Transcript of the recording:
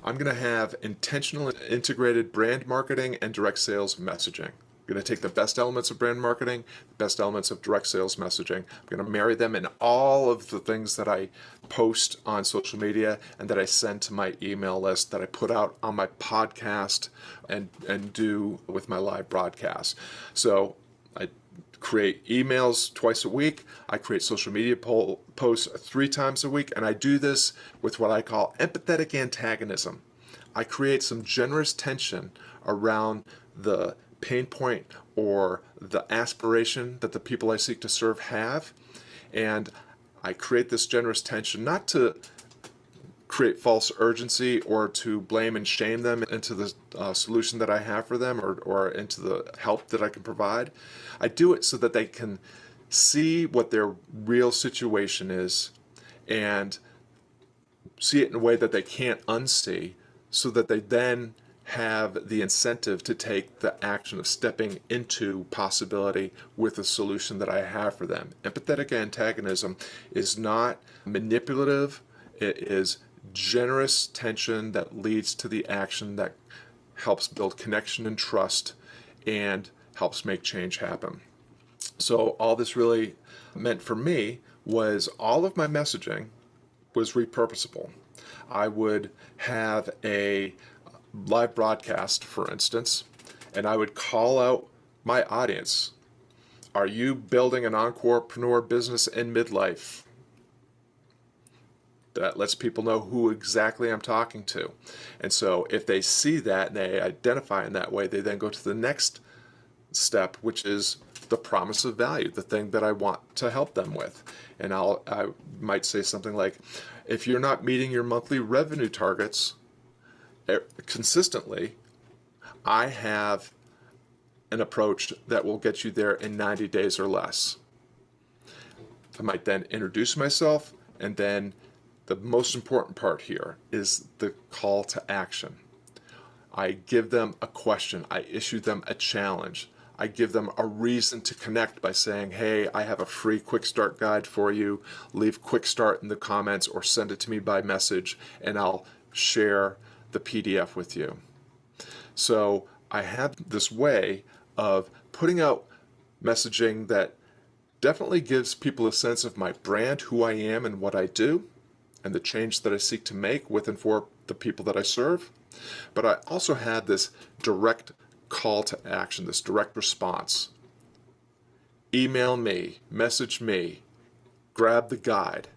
I'm going to have intentional integrated brand marketing and direct sales messaging. I'm going to take the best elements of brand marketing, the best elements of direct sales messaging. I'm going to marry them in all of the things that I post on social media and that I send to my email list, that I put out on my podcast and do with my live broadcast. So I create emails twice a week. I create social media posts 3 times a week, and I do this with what I call empathetic antagonism. I create some generous tension around the pain point or the aspiration that the people I seek to serve have, and I create this generous tension not to create false urgency or to blame and shame them into the solution that I have for them, or into the help that I can provide. I do it so that they can see what their real situation is and see it in a way that they can't unsee, so that they then have the incentive to take the action of stepping into possibility with a solution that I have for them. Empathetic antagonism is not manipulative. It is generous tension that leads to the action that helps build connection and trust and helps make change happen. So all this really meant for me was all of my messaging was repurposable. I would have a live broadcast, for instance, and I would call out my audience. Are you building an entrepreneur business in midlife? That lets people know who exactly I'm talking to. And so if they see that and they identify in that way, they then go to the next step, which is the promise of value, the thing that I want to help them with. And I might say something like, if you're not meeting your monthly revenue targets consistently, I have an approach that will get you there in 90 days or less. I might then introduce myself, and then the most important part here is the call to action. I give them a question. I issue them a challenge. I give them a reason to connect by saying, hey, I have a free quick start guide for you. Leave quick start in the comments or send it to me by message, and I'll share the PDF with you. So I have this way of putting out messaging that definitely gives people a sense of my brand, who I am and what I do, and the change that I seek to make with and for the people that I serve. But I also had this direct call to action, this direct response. Email me, message me, grab the guide.